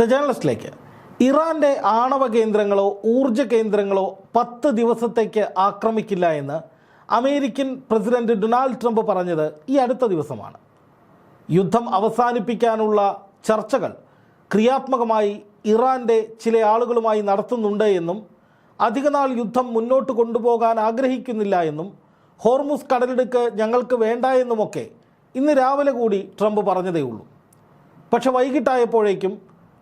ജേർണലിസ്റ്റിലേക്ക് ഇറാന്റെ ആണവ കേന്ദ്രങ്ങളോ ഊർജ കേന്ദ്രങ്ങളോ 10 ദിവസത്തേക്ക് ആക്രമിക്കില്ല എന്ന് അമേരിക്കൻ പ്രസിഡന്റ് ഡൊണാൾഡ് ട്രംപ് പറഞ്ഞത് ഈ അടുത്ത ദിവസമാണ്. യുദ്ധം അവസാനിപ്പിക്കാനുള്ള ചർച്ചകൾ ക്രിയാത്മകമായി ഇറാന്റെ ചില ആളുകളുമായി നടത്തുന്നുണ്ട് എന്നും അധികനാൾ യുദ്ധം മുന്നോട്ട് കൊണ്ടുപോകാൻ ആഗ്രഹിക്കുന്നില്ല എന്നും ഹോർമുസ് കടലിടുക്ക് ഞങ്ങൾക്ക് വേണ്ട എന്നുമൊക്കെ ഇന്ന് രാവിലെ കൂടി ട്രംപ് പറഞ്ഞതേ ഉള്ളൂ. പക്ഷെ വൈകിട്ടായപ്പോഴേക്കും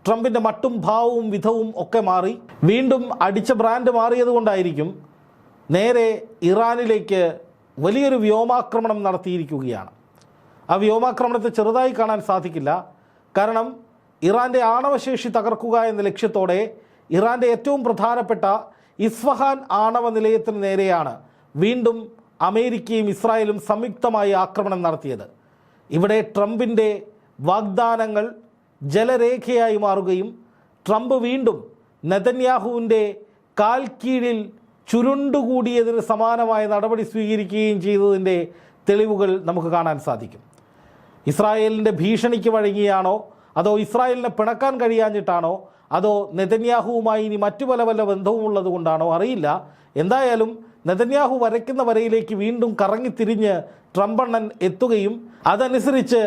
ട്രംപിൻ്റെ മട്ടും ഭാവവും വിധവും ഒക്കെ മാറി. വീണ്ടും അടിച്ച ബ്രാൻഡ് മാറിയതുകൊണ്ടായിരിക്കും നേരെ ഇറാനിലേക്ക് വലിയൊരു വ്യോമാക്രമണം നടത്തിയിരിക്കുകയാണ്. ആ വ്യോമാക്രമണത്തെ ചെറുതായി കാണാൻ സാധിക്കില്ല. കാരണം ഇറാൻ്റെ ആണവശേഷി തകർക്കുക എന്ന ലക്ഷ്യത്തോടെ ഇറാൻ്റെ ഏറ്റവും പ്രധാനപ്പെട്ട ഇസ്ഫഹാൻ ആണവ നിലയത്തിന് നേരെയാണ് വീണ്ടും അമേരിക്കയും ഇസ്രായേലും സംയുക്തമായി ആക്രമണം നടത്തിയത്. ഇവിടെ ട്രംപിൻ്റെ വാഗ്ദാനങ്ങൾ ജലരേഖയായി മാറുകയും ട്രംപ് വീണ്ടും നെതന്യാഹുവിൻ്റെ കാൽ കീഴിൽ ചുരുണ്ടുകൂടിയതിന് സമാനമായ നടപടി സ്വീകരിക്കുകയും ചെയ്തതിൻ്റെ തെളിവുകൾ നമുക്ക് കാണാൻ സാധിക്കും. ഇസ്രായേലിൻ്റെ ഭീഷണിക്ക് വഴങ്ങിയാണോ, അതോ ഇസ്രായേലിനെ പിണക്കാൻ കഴിയാഞ്ഞിട്ടാണോ, അതോ നെതന്യാഹുവുമായി ഇനി മറ്റു പല ബന്ധവുമുള്ളത് കൊണ്ടാണോ അറിയില്ല. എന്തായാലും നെതന്യാഹു വരയ്ക്കുന്ന വരയിലേക്ക് വീണ്ടും കറങ്ങിത്തിരിഞ്ഞ് ട്രംപണ്ണൻ എത്തുകയും അതനുസരിച്ച്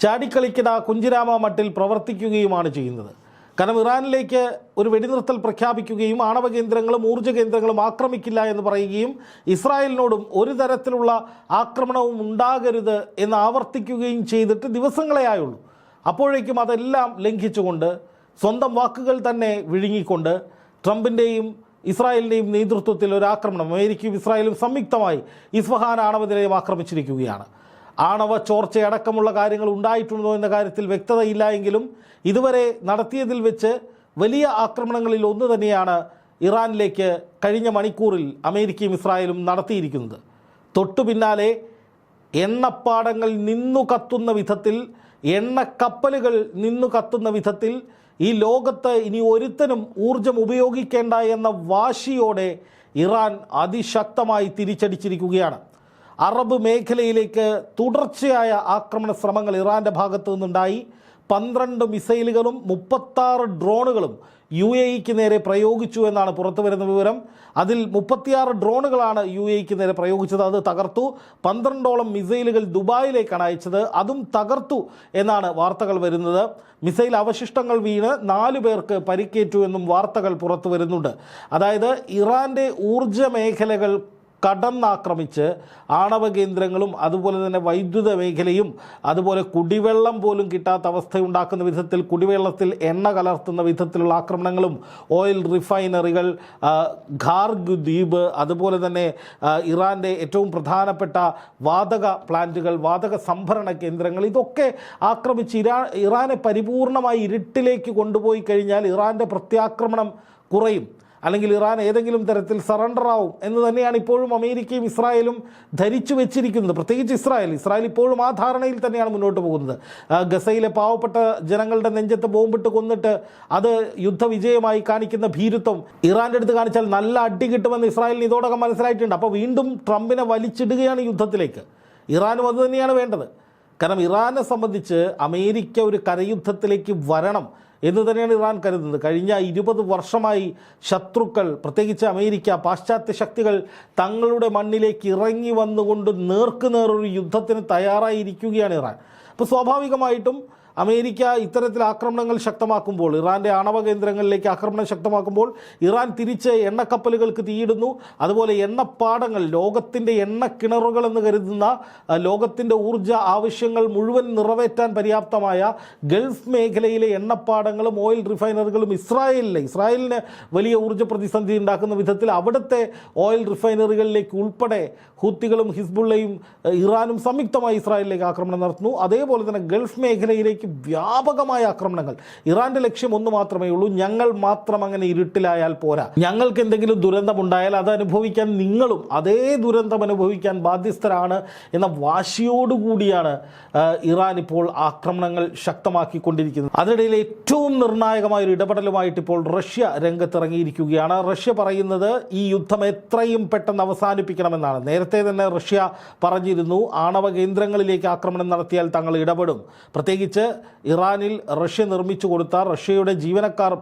ചാടിക്കളിക്കുന്ന കുഞ്ചിരാമ മട്ടിൽ പ്രവർത്തിക്കുകയുമാണ് ചെയ്യുന്നത്. കാരണം ഇറാനിലേക്ക് ഒരു വെടിനിർത്തൽ പ്രഖ്യാപിക്കുകയും ആണവ കേന്ദ്രങ്ങളും ഊർജ്ജ കേന്ദ്രങ്ങളും ആക്രമിക്കില്ല എന്ന് പറയുകയും ഇസ്രായേലിനോടും ഒരു തരത്തിലുള്ള ആക്രമണവും ഉണ്ടാകരുത് എന്ന് ആവർത്തിക്കുകയും ചെയ്തിട്ട് ദിവസങ്ങളേ ആയുള്ളൂ. അപ്പോഴേക്കും അതെല്ലാം ലംഘിച്ചുകൊണ്ട് സ്വന്തം വാക്കുകൾ തന്നെ വിഴുങ്ങിക്കൊണ്ട് ട്രംപിൻ്റെയും ഇസ്രായേലിൻ്റെയും നേതൃത്വത്തിൽ ഒരു ആക്രമണം അമേരിക്കയും ഇസ്രായേലും സംയുക്തമായി ഇസ്ഫഹാൻ ആണവ നിലയം ആക്രമിച്ചിരിക്കുകയാണ്. ആണവ ചോർച്ചയടക്കമുള്ള കാര്യങ്ങൾ ഉണ്ടായിട്ടുണ്ടോ എന്ന കാര്യത്തിൽ വ്യക്തതയില്ല എങ്കിലും ഇതുവരെ നടത്തിയതിൽ വെച്ച് വലിയ ആക്രമണങ്ങളിൽ ഒന്ന് തന്നെയാണ് ഇറാനിലേക്ക് കഴിഞ്ഞ മണിക്കൂറിൽ അമേരിക്കയും ഇസ്രായേലും നടത്തിയിരിക്കുന്നത്. തൊട്ടു പിന്നാലെ എണ്ണപ്പാടങ്ങൾ നിന്നു കത്തുന്ന വിധത്തിൽ, എണ്ണക്കപ്പലുകൾ നിന്നു കത്തുന്ന വിധത്തിൽ ഈ ലോകത്ത് ഇനി ഒരുത്തനും ഊർജം ഉപയോഗിക്കേണ്ട എന്ന വാശിയോടെ ഇറാൻ അതിശക്തമായി തിരിച്ചടിച്ചിരിക്കുകയാണ്. അറബ് മേഖലയിലേക്ക് തുടർച്ചയായ ആക്രമണ ശ്രമങ്ങൾ ഇറാൻ്റെ ഭാഗത്തു നിന്നുണ്ടായി. 12 മിസൈലുകളും 36 ഡ്രോണുകളും UAEക്ക് നേരെ പ്രയോഗിച്ചു എന്നാണ് പുറത്തു വരുന്ന വിവരം. അതിൽ 36 ഡ്രോണുകളാണ് UAEക്ക് നേരെ പ്രയോഗിച്ചത്. അത് തകർത്തു. 12ഓളം മിസൈലുകൾ ദുബായിലേക്കാണ് അയച്ചത്. അതും തകർത്തു എന്നാണ് വാർത്തകൾ വരുന്നത്. മിസൈൽ അവശിഷ്ടങ്ങൾ വീണ് 4 പേർക്ക് പരിക്കേറ്റു എന്നും വാർത്തകൾ പുറത്തു വരുന്നുണ്ട്. അതായത് ഇറാൻ്റെ ഊർജ മേഖലകൾ കടന്നാക്രമിച്ച് ആണവ കേന്ദ്രങ്ങളും അതുപോലെ തന്നെ വൈദ്യുത മേഖലയും അതുപോലെ കുടിവെള്ളം പോലും കിട്ടാത്ത അവസ്ഥയുണ്ടാക്കുന്ന വിധത്തിൽ കുടിവെള്ളത്തിൽ എണ്ണ കലർത്തുന്ന വിധത്തിലുള്ള ആക്രമണങ്ങളും ഓയിൽ റിഫൈനറികൾ, ഖാർഗ് ദ്വീപ്, അതുപോലെ തന്നെ ഇറാൻ്റെ ഏറ്റവും പ്രധാനപ്പെട്ട വാതക പ്ലാന്റുകൾ, വാതക സംഭരണ കേന്ദ്രങ്ങൾ, ഇതൊക്കെ ആക്രമിച്ച് ഇറാനെ പരിപൂർണമായി ഇരുട്ടിലേക്ക് കൊണ്ടുപോയി കഴിഞ്ഞാൽ ഇറാൻ്റെ പ്രത്യാക്രമണം കുറയും, അല്ലെങ്കിൽ ഇറാൻ ഏതെങ്കിലും തരത്തിൽ സറണ്ടർ ആവും എന്ന് തന്നെയാണ് ഇപ്പോഴും അമേരിക്കയും ഇസ്രായേലും ധരിച്ചു വെച്ചിരിക്കുന്നത്. പ്രത്യേകിച്ച് ഇസ്രായേൽ ഇപ്പോഴും ആ ധാരണയിൽ തന്നെയാണ് മുന്നോട്ട് പോകുന്നത്. ഗസയിലെ പാവപ്പെട്ട ജനങ്ങളുടെ നെഞ്ചത്ത് ബോംബിട്ട് കൊന്നിട്ട് അത് യുദ്ധവിജയമായി കാണിക്കുന്ന ഭീരുത്വം ഇറാൻ്റെ അടുത്ത് കാണിച്ചാൽ നല്ല അടി കിട്ടുമെന്ന് ഇസ്രായേലിന് ഇതോടൊപ്പം മനസ്സിലായിട്ടുണ്ട്. അപ്പോൾ വീണ്ടും ട്രംപിനെ വലിച്ചിടുകയാണ് യുദ്ധത്തിലേക്ക്. ഇറാനും അത് തന്നെയാണ് വേണ്ടത്. കാരണം ഇറാനെ സംബന്ധിച്ച് അമേരിക്ക ഒരു കരയുദ്ധത്തിലേക്ക് വരണം എന്ന് തന്നെയാണ് ഇറാൻ കരുതുന്നത്. കഴിഞ്ഞ 20 വർഷമായി ശത്രുക്കൾ, പ്രത്യേകിച്ച് അമേരിക്ക, പാശ്ചാത്യ ശക്തികൾ തങ്ങളുടെ മണ്ണിലേക്ക് ഇറങ്ങി വന്നുകൊണ്ട് നേർക്കുനേറൊരു യുദ്ധത്തിന് തയ്യാറായിരിക്കുകയാണ് ഇറാൻ. അപ്പോൾ സ്വാഭാവികമായിട്ടും അമേരിക്ക ഇത്തരത്തിൽ ആക്രമണങ്ങൾ ശക്തമാക്കുമ്പോൾ, ഇറാൻ്റെ ആണവ കേന്ദ്രങ്ങളിലേക്ക് ആക്രമണം ശക്തമാക്കുമ്പോൾ ഇറാൻ തിരിച്ച് എണ്ണക്കപ്പലുകൾക്ക് തീയിടുന്നു. അതുപോലെ എണ്ണപ്പാടങ്ങൾ, ലോകത്തിൻ്റെ എണ്ണക്കിണറുകൾ എന്ന് കരുതുന്ന ലോകത്തിൻ്റെ ഊർജ്ജ ആവശ്യങ്ങൾ മുഴുവൻ നിറവേറ്റാൻ പര്യാപ്തമായ ഗൾഫ് മേഖലയിലെ എണ്ണപ്പാടങ്ങളും ഓയിൽ റിഫൈനറികളും ഇസ്രായേലിന് വലിയ ഊർജ്ജ പ്രതിസന്ധി ഉണ്ടാക്കുന്ന വിധത്തിൽ അവിടുത്തെ ഓയിൽ റിഫൈനറികളിലേക്ക് ഉൾപ്പെടെ ഹൂത്തികളും ഹിസ്ബുള്ളയും ഇറാനും സംയുക്തമായി ഇസ്രായേലിലേക്ക് ആക്രമണം നടത്തുന്നു. അതേപോലെ തന്നെ ഗൾഫ് മേഖലയിലേക്ക് വ്യാപകമായ ആക്രമണങ്ങൾ. ഇറാന്റെ ലക്ഷ്യം ഒന്ന് മാത്രമേ ഉള്ളൂ, ഞങ്ങൾ മാത്രം അങ്ങനെ ഇരുട്ടിലായാൽ പോരാ, ഞങ്ങൾക്ക് എന്തെങ്കിലും ദുരന്തമുണ്ടായാൽ അത് അനുഭവിക്കാൻ നിങ്ങളും അതേ ദുരന്തം അനുഭവിക്കാൻ ബാധ്യസ്ഥരാണ് എന്ന വാശിയോടുകൂടിയാണ് ഇറാൻ ഇപ്പോൾ ആക്രമണങ്ങൾ ശക്തമാക്കിക്കൊണ്ടിരിക്കുന്നത്. അതിനിടയിൽ ഏറ്റവും നിർണായകമായ ഒരു ഇടപെടലുമായിട്ട് ഇപ്പോൾ റഷ്യ രംഗത്തിറങ്ങിയിരിക്കുകയാണ്. റഷ്യ പറയുന്നത് ഈ യുദ്ധം എത്രയും പെട്ടെന്ന് അവസാനിപ്പിക്കണമെന്നാണ്. നേരത്തെ തന്നെ റഷ്യ പറഞ്ഞിരുന്നു, ആണവ കേന്ദ്രങ്ങളിലേക്ക് ആക്രമണം നടത്തിയാൽ തങ്ങൾ ഇടപെടും. പ്രത്യേകിച്ച് ഇറാനിൽ റഷ്യ നിർമ്മിച്ചു കൊടുത്ത റഷ്യയുടെ ജീവനക്കാർ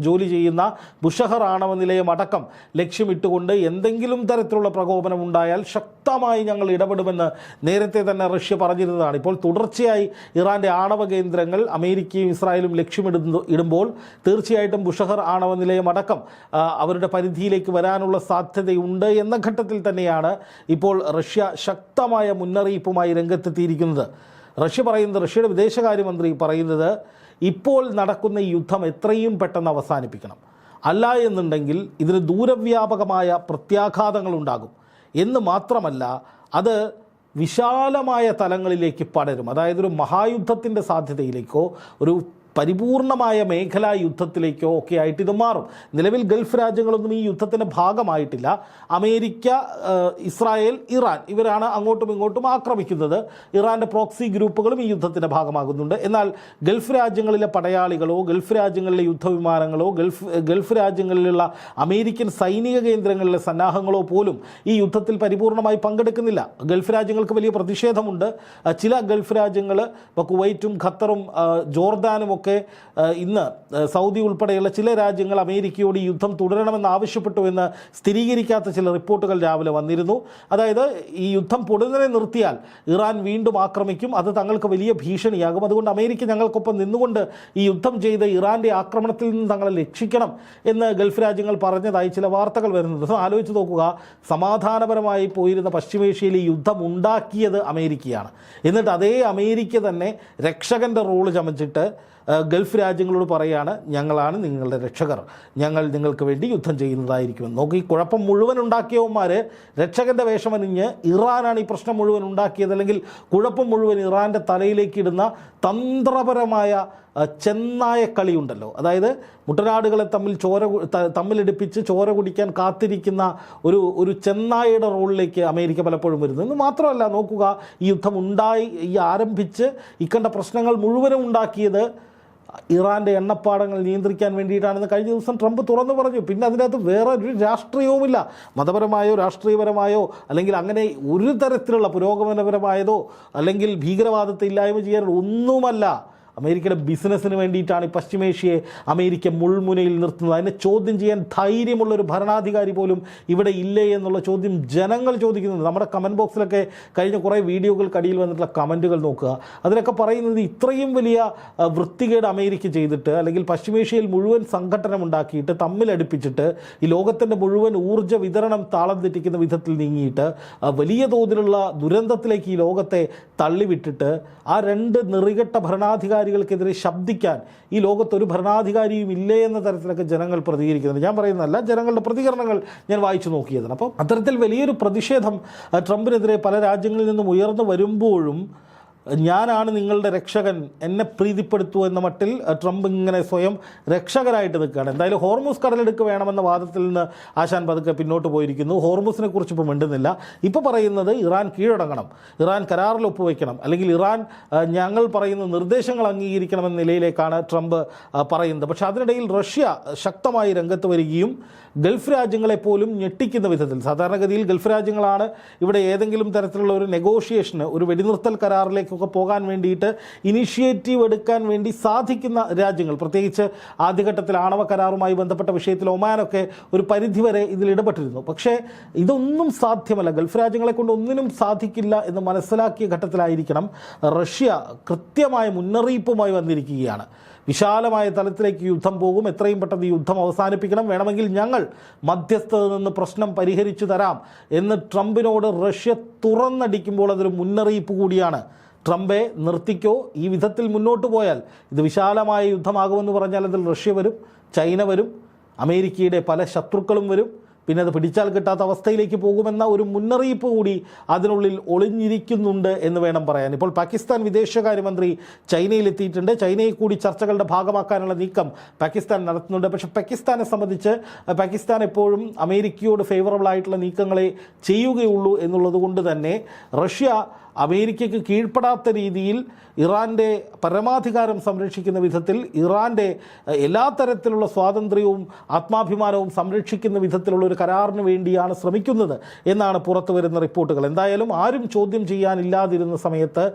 ജോലി ചെയ്യുന്ന ബുഷഹർ ആണവ നിലയം അടക്കം ലക്ഷ്യമിട്ടുകൊണ്ട് എന്തെങ്കിലും തരത്തിലുള്ള പ്രകോപനം ഉണ്ടായാൽ ശക്തമായി ഞങ്ങൾ ഇടപെടുമെന്ന് നേരത്തെ തന്നെ റഷ്യ പറഞ്ഞിരുന്നതാണ്. ഇപ്പോൾ തുടർച്ചയായി ഇറാൻ്റെ ആണവ കേന്ദ്രങ്ങൾ അമേരിക്കയും ഇസ്രായേലും ലക്ഷ്യമിടുമ്പോൾ തീർച്ചയായിട്ടും ബുഷഹർ ആണവ നിലയം അടക്കം അവരുടെ പരിധിയിലേക്ക് വരാനുള്ള സാധ്യതയുണ്ട് എന്ന ഘട്ടത്തിൽ തന്നെയാണ് ഇപ്പോൾ റഷ്യ ശക്തമായ മുന്നറിയിപ്പുമായി രംഗത്തെത്തിയിരിക്കുന്നത്. റഷ്യയുടെ വിദേശകാര്യമന്ത്രി പറയുന്നത് ഇപ്പോൾ നടക്കുന്ന ഈ യുദ്ധം എത്രയും പെട്ടെന്ന് അവസാനിപ്പിക്കണം, അല്ല എന്നുണ്ടെങ്കിൽ ഇതിന് ദൂരവ്യാപകമായ പ്രത്യാഘാതങ്ങളുണ്ടാകും എന്ന് മാത്രമല്ല അത് വിശാലമായ തലങ്ങളിലേക്ക് പടരും. അതായത് ഒരു മഹായുദ്ധത്തിൻ്റെ സാധ്യതയിലേക്കോ ഒരു പരിപൂർണമായ മേഖലാ യുദ്ധത്തിലേക്കോ ഒക്കെ ആയിട്ട് ഇത് മാറും. നിലവിൽ ഗൾഫ് രാജ്യങ്ങളൊന്നും ഈ യുദ്ധത്തിൻ്റെ ഭാഗമായിട്ടില്ല. അമേരിക്ക, ഇസ്രായേൽ, ഇറാൻ ഇവരാണ് അങ്ങോട്ടും ഇങ്ങോട്ടും ആക്രമിക്കുന്നത്. ഇറാൻ്റെ പ്രോക്സി ഗ്രൂപ്പുകളും ഈ യുദ്ധത്തിൻ്റെ ഭാഗമാകുന്നുണ്ട്. എന്നാൽ ഗൾഫ് രാജ്യങ്ങളിലെ പടയാളികളോ ഗൾഫ് രാജ്യങ്ങളിലെ യുദ്ധവിമാനങ്ങളോ ഗൾഫ് രാജ്യങ്ങളിലുള്ള അമേരിക്കൻ സൈനിക കേന്ദ്രങ്ങളിലെ സന്നാഹങ്ങളോ പോലും ഈ യുദ്ധത്തിൽ പരിപൂർണമായി പങ്കെടുക്കുന്നില്ല. ഗൾഫ് രാജ്യങ്ങൾക്ക് വലിയ പ്രതിഷേധമുണ്ട്. ചില ഗൾഫ് രാജ്യങ്ങൾ, ഇപ്പോൾ കുവൈറ്റും ഖത്തറും ജോർദാനും ഒക്കെ ഇന്ന് സൗദി ഉൾപ്പെടെയുള്ള ചില രാജ്യങ്ങൾ അമേരിക്കയോട് ഈ യുദ്ധം തുടരണമെന്ന് ആവശ്യപ്പെട്ടു എന്ന് സ്ഥിരീകരിക്കാത്ത ചില റിപ്പോർട്ടുകൾ രാവിലെ വന്നിരുന്നു. അതായത് ഈ യുദ്ധം പൊടുന്നനെ നിർത്തിയാൽ ഇറാൻ വീണ്ടും ആക്രമിക്കും, അത് തങ്ങൾക്ക് വലിയ ഭീഷണിയാകും. അതുകൊണ്ട് അമേരിക്ക ഞങ്ങൾക്കൊപ്പം നിന്നുകൊണ്ട് ഈ യുദ്ധം ചെയ്ത് ഇറാൻ്റെ ആക്രമണത്തിൽ നിന്ന് തങ്ങളെ രക്ഷിക്കണം എന്ന് ഗൾഫ് രാജ്യങ്ങൾ പറഞ്ഞതായി ചില വാർത്തകൾ വരുന്നുണ്ട്. ആലോചിച്ച് നോക്കുക, സമാധാനപരമായി പോയിരുന്ന പശ്ചിമേഷ്യയിൽ ഈ യുദ്ധം ഉണ്ടാക്കിയത് അമേരിക്കയാണ്. എന്നിട്ട് അതേ അമേരിക്ക തന്നെ രക്ഷകൻ്റെ റോള് ചമച്ചിട്ട് ഗൾഫ് രാജ്യങ്ങളോട് പറയുകയാണ്, ഞങ്ങളാണ് നിങ്ങളുടെ രക്ഷകർ, ഞങ്ങൾ നിങ്ങൾക്ക് വേണ്ടി യുദ്ധം ചെയ്യുന്നതായിരിക്കുമെന്ന്. നോക്കി, ഈ കുഴപ്പം മുഴുവൻ ഉണ്ടാക്കിയവന്മാർ രക്ഷകൻ്റെ വേഷമണിഞ്ഞ് ഇറാനാണ് ഈ പ്രശ്നം മുഴുവൻ ഉണ്ടാക്കിയത്, അല്ലെങ്കിൽ കുഴപ്പം മുഴുവൻ ഇറാൻ്റെ തലയിലേക്ക് ഇടുന്ന തന്ത്രപരമായ ചെന്നായ കളിയുണ്ടല്ലോ. അതായത് മുട്ടനാടുകളെ തമ്മിലെടുപ്പിച്ച് ചോര കുടിക്കാൻ കാത്തിരിക്കുന്ന ഒരു ചെന്നായയുടെ റോളിലേക്ക് അമേരിക്ക പലപ്പോഴും വരുന്നു. എന്ന് മാത്രമല്ല, നോക്കുക, ഈ യുദ്ധം ആരംഭിച്ച് ഇക്കണ്ട പ്രശ്നങ്ങൾ മുഴുവനും ഉണ്ടാക്കിയത് ഇറാൻ്റെ എണ്ണപ്പാടങ്ങൾ നിയന്ത്രിക്കാൻ വേണ്ടിയിട്ടാണെന്ന് കഴിഞ്ഞ ദിവസം ട്രംപ് തുറന്നു പറഞ്ഞു. പിന്നെ അതിനകത്ത് വേറെ ഒരു രാഷ്ട്രീയവുമില്ല. മതപരമായോ രാഷ്ട്രീയപരമായോ അല്ലെങ്കിൽ അങ്ങനെ ഒരു തരത്തിലുള്ള പുരോഗമനപരമായതോ അല്ലെങ്കിൽ ഭീകരവാദത്തെ ഇല്ലായ്മ ചെയ്യാൻ ഒന്നുമല്ല. അമേരിക്കയുടെ ബിസിനസ്സിന് വേണ്ടിയിട്ടാണ് ഈ പശ്ചിമേഷ്യയെ അമേരിക്ക മുൾമുനയിൽ നിർത്തുന്നത്. അതിനെ ചോദ്യം ചെയ്യാൻ ധൈര്യമുള്ളൊരു ഭരണാധികാരി പോലും ഇവിടെ ഇല്ലേ എന്നുള്ള ചോദ്യം ജനങ്ങൾ ചോദിക്കുന്നുണ്ട്. നമ്മുടെ കമൻറ്റ് ബോക്സിലൊക്കെ കഴിഞ്ഞ കുറേ വീഡിയോകൾക്കടിയിൽ വന്നിട്ടുള്ള കമൻറ്റുകൾ നോക്കുക. അതിലൊക്കെ പറയുന്നത് ഇത്രയും വലിയ വൃത്തികേട് അമേരിക്ക ചെയ്തിട്ട് അല്ലെങ്കിൽ പശ്ചിമേഷ്യയിൽ മുഴുവൻ സംഘടനം ഉണ്ടാക്കിയിട്ട് തമ്മിലടുപ്പിച്ചിട്ട് ഈ ലോകത്തിൻ്റെ മുഴുവൻ ഊർജ്ജ വിതരണം താളം തെറ്റിക്കുന്ന വിധത്തിൽ നീങ്ങിയിട്ട് വലിയ തോതിലുള്ള ദുരന്തത്തിലേക്ക് ഈ ലോകത്തെ തള്ളിവിട്ടിട്ട് ആ രണ്ട് നെറികെട്ട ഭരണാധികാരികൾക്കെതിരെ ശബ്ദിക്കാൻ ഈ ലോകത്തൊരു ഭരണാധികാരിയും ഇല്ലേ എന്ന തരത്തിലൊക്കെ ജനങ്ങൾ പ്രതികരിക്കുന്നുണ്ട്. ഞാൻ പറയുന്നതല്ല, ജനങ്ങളുടെ പ്രതികരണങ്ങൾ ഞാൻ വായിച്ചു നോക്കിയതാണ്. അപ്പം അത്തരത്തിൽ വലിയൊരു പ്രതിഷേധം ട്രംപിനെതിരെ പല രാജ്യങ്ങളിൽ നിന്നും ഉയർന്നു വരുമ്പോഴും ഞാനാണ് നിങ്ങളുടെ രക്ഷകൻ, എന്നെ പ്രീതിപ്പെടുത്തു എന്ന മട്ടിൽ ട്രംപ് ഇങ്ങനെ സ്വയം രക്ഷകരായിട്ട് നിൽക്കുകയാണ്. എന്തായാലും ഹോർമുസ് കടലെടുക്ക് വേണമെന്ന വാദത്തിൽ നിന്ന് ആശാൻ പതുക്കെ പിന്നോട്ട് പോയിരിക്കുന്നു. ഹോർമുസിനെ കുറിച്ച് ഇപ്പോൾ മിണ്ടുന്നില്ല. ഇപ്പോൾ പറയുന്നത് ഇറാൻ കീഴടങ്ങണം, ഇറാൻ കരാറിൽ ഒപ്പുവയ്ക്കണം, അല്ലെങ്കിൽ ഇറാൻ ഞങ്ങൾ പറയുന്ന നിർദ്ദേശങ്ങൾ അംഗീകരിക്കണമെന്ന നിലയിലേക്കാണ് ട്രംപ് പറയുന്നത്. പക്ഷേ അതിനിടയിൽ റഷ്യ ശക്തമായി രംഗത്ത് വരികയും ഗൾഫ് രാജ്യങ്ങളെപ്പോലും ഞെട്ടിക്കുന്ന വിധത്തിൽ, സാധാരണഗതിയിൽ ഗൾഫ് രാജ്യങ്ങളാണ് ഇവിടെ ഏതെങ്കിലും തരത്തിലുള്ള ഒരു നെഗോഷിയേഷന്, ഒരു വെടിനിർത്തൽ കരാറിലേക്കൊക്കെ പോകാൻ വേണ്ടിയിട്ട് ഇനിഷ്യേറ്റീവ് എടുക്കാൻ വേണ്ടി സാധിക്കുന്ന രാജ്യങ്ങൾ. പ്രത്യേകിച്ച് ആദ്യഘട്ടത്തിൽ ആണവ കരാറുമായി ബന്ധപ്പെട്ട വിഷയത്തിൽ ഒമാനൊക്കെ ഒരു പരിധിവരെ ഇതിൽ ഇടപെട്ടിരുന്നു. പക്ഷേ ഇതൊന്നും സാധ്യമല്ല, ഗൾഫ് രാജ്യങ്ങളെ കൊണ്ട് ഒന്നിനും സാധിക്കില്ല എന്ന് മനസ്സിലാക്കിയ ഘട്ടത്തിലായിരിക്കണം റഷ്യ കൃത്യമായ മുന്നറിയിപ്പുമായി വന്നിരിക്കുകയാണ്. വിശാലമായ തലത്തിലേക്ക് യുദ്ധം പോകും, എത്രയും പെട്ടെന്ന് ഈ യുദ്ധം അവസാനിപ്പിക്കണം, വേണമെങ്കിൽ ഞങ്ങൾ മധ്യസ്ഥത നിന്ന് പ്രശ്നം പരിഹരിച്ചു തരാം എന്ന് ട്രംപിനോട് റഷ്യ തുറന്നടിക്കുമ്പോൾ അതൊരു മുന്നറിയിപ്പ് കൂടിയാണ്. ട്രംപെ നിർത്തിക്കോ, ഈ വിധത്തിൽ മുന്നോട്ട് പോയാൽ ഇത് വിശാലമായ യുദ്ധമാകുമെന്ന് പറഞ്ഞാൽ അതിൽ റഷ്യ വരും, ചൈന വരും, അമേരിക്കയുടെ പല ശത്രുക്കളും വരും, പിന്നെ അത് പിടിച്ചാൽ കിട്ടാത്ത അവസ്ഥയിലേക്ക് പോകുമെന്ന ഒരു മുന്നറിയിപ്പ് കൂടി അതിനുള്ളിൽ ഒളിഞ്ഞിരിക്കുന്നുണ്ട് എന്ന് വേണം പറയാൻ. ഇപ്പോൾ പാകിസ്ഥാൻ വിദേശകാര്യമന്ത്രി ചൈനയിലെത്തിയിട്ടുണ്ട്. ചൈനയെ കൂടി ചർച്ചകളുടെ ഭാഗമാക്കാനുള്ള നീക്കം പാകിസ്ഥാൻ നടത്തുന്നുണ്ട്. പക്ഷേ പാകിസ്ഥാനെ സംബന്ധിച്ച് പാകിസ്ഥാൻ എപ്പോഴും അമേരിക്കയോട് ഫേവറബിൾ ആയിട്ടുള്ള നീക്കങ്ങളെ ചെയ്യുകയുള്ളൂ എന്നുള്ളത് കൊണ്ട് തന്നെ റഷ്യ അമേരിക്കയ്ക്ക് കീഴ്പ്പെടാത്ത രീതിയിൽ ഇറാൻ്റെ പരമാധികാരം സംരക്ഷിക്കുന്ന വിധത്തിൽ ഇറാൻ്റെ എല്ലാ തരത്തിലുള്ള സ്വാതന്ത്ര്യവും ആത്മാഭിമാനവും സംരക്ഷിക്കുന്ന വിധത്തിലുള്ള ഒരു കരാറിന് വേണ്ടിയാണ് ശ്രമിക്കുന്നത് എന്നാണ് പുറത്തു വരുന്ന റിപ്പോർട്ടുകൾ. എന്തായാലും ആരും ചോദ്യം ചെയ്യാനില്ലാതിരുന്ന സമയത്ത്,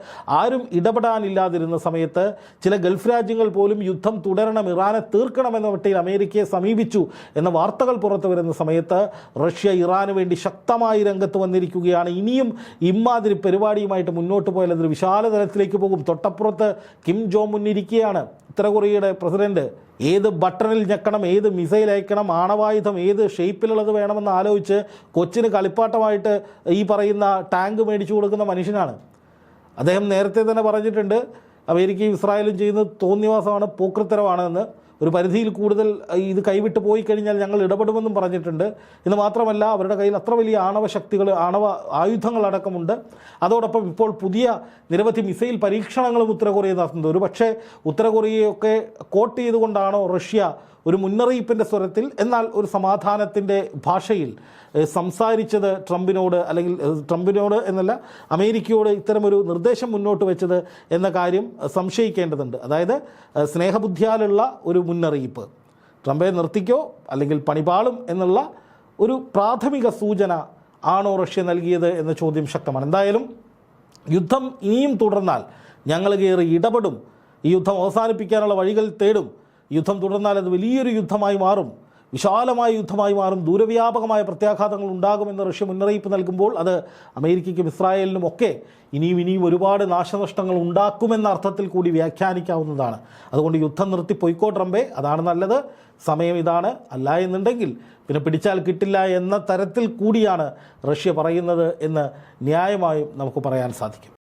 ആരും ഇടപെടാനില്ലാതിരുന്ന സമയത്ത് ചില ഗൾഫ് രാജ്യങ്ങൾ പോലും യുദ്ധം തുടരണം, ഇറാനെ തീർക്കണമെന്ന മട്ടിൽ അമേരിക്കയെ സമീപിച്ചു എന്ന വാർത്തകൾ പുറത്തു വരുന്ന സമയത്ത് റഷ്യ ഇറാന് വേണ്ടി ശക്തമായി രംഗത്ത് വന്നിരിക്കുകയാണ്. ഇനിയും ഇമ്മാതിരി പരിപാടിയുമായിട്ട് മുന്നോട്ട് പോയാൽ അതൊരു വിശാല തലത്തിലേക്ക് പോകും. തൊട്ടപ്പുറത്ത് കിം ജോങ് ഉൻ ഇരിക്കുകയാണ്, ഉത്തര കൊറിയയുടെ പ്രസിഡന്റ്. ഏത് ബട്ടണിൽ ഞെക്കണം, ഏത് മിസൈൽ അയക്കണം, ആണവായുധം ഏത് ഷേപ്പിലുള്ളത് വേണമെന്ന് ആലോചിച്ച് കൊച്ചിന് കളിപ്പാട്ടമായിട്ട് ഈ പറയുന്ന ടാങ്ക് മേടിച്ചു കൊടുക്കുന്ന മനുഷ്യനാണ് അദ്ദേഹം. നേരത്തെ തന്നെ പറഞ്ഞിട്ടുണ്ട്, അമേരിക്കയും ഇസ്രായേലും ചെയ്യുന്നത് തോന്നിവാസമാണ്, പോക്രിത്തരമാണ് എന്ന്. ഒരു പരിധിയിൽ കൂടുതൽ ഇത് കൈവിട്ട് പോയി കഴിഞ്ഞാൽ ഞങ്ങൾ ഇടപെടുമെന്നും പറഞ്ഞിട്ടുണ്ട്. എന്ന് മാത്രമല്ല, അവരുടെ കയ്യിൽ അത്ര വലിയ ആണവ ശക്തികൾ, ആണവ ആയുധങ്ങളടക്കമുണ്ട്. അതോടൊപ്പം ഇപ്പോൾ പുതിയ നിരവധി മിസൈൽ പരീക്ഷണങ്ങളും ഉത്തര കൊറിയ നടത്തുന്നത്. ഒരു പക്ഷേ ഉത്തര കൊറിയയൊക്കെ കോട്ട് ചെയ്തുകൊണ്ടാണോ റഷ്യ ഒരു മുന്നറിയിപ്പിൻ്റെ സ്വരത്തിൽ, എന്നാൽ ഒരു സമാധാനത്തിൻ്റെ ഭാഷയിൽ സംസാരിച്ചത് ട്രംപിനോട്, അല്ലെങ്കിൽ ട്രംപിനോട് എന്നല്ല അമേരിക്കയോട് ഇത്തരമൊരു നിർദ്ദേശം മുന്നോട്ട് വെച്ചത് എന്ന കാര്യം സംശയിക്കേണ്ടതുണ്ട്. അതായത് സ്നേഹബുദ്ധിയാലുള്ള ഒരു മുന്നറിയിപ്പ്, ട്രംപെ നിർത്തിക്കോ അല്ലെങ്കിൽ പണിപാളും എന്നുള്ള ഒരു പ്രാഥമിക സൂചന ആണോ റഷ്യ നൽകിയത് എന്ന ചോദ്യം ശക്തമാണ്. എന്തായാലും യുദ്ധം ഇനിയും തുടർന്നാൽ ഞങ്ങൾ കയറി ഇടപെടും, ഈ യുദ്ധം അവസാനിപ്പിക്കാനുള്ള വഴികൾ തേടും. യുദ്ധം തുടർന്നാൽ അത് വലിയൊരു യുദ്ധമായി മാറും, വിശാലമായ യുദ്ധമായി മാറും, ദൂരവ്യാപകമായ പ്രത്യാഘാതങ്ങൾ ഉണ്ടാകുമെന്ന് റഷ്യ മുന്നറിയിപ്പ് നൽകുമ്പോൾ അത് അമേരിക്കയ്ക്കും ഇസ്രായേലിനും ഒക്കെ ഇനിയും ഒരുപാട് നാശനഷ്ടങ്ങൾ ഉണ്ടാക്കുമെന്ന അർത്ഥത്തിൽ കൂടി വ്യാഖ്യാനിക്കാവുന്നതാണ്. അതുകൊണ്ട് യുദ്ധം നിർത്തി പൊയ്ക്കോ ട്രംപേ, അതാണ് നല്ലത്, സമയം ഇതാണ്. അല്ല എന്നുണ്ടെങ്കിൽ പിന്നെ പിടിച്ചാൽ കിട്ടില്ല എന്ന തരത്തിൽ കൂടിയാണ് റഷ്യ പറയുന്നത് എന്ന് ന്യായമായും നമുക്ക് പറയാൻ സാധിക്കും.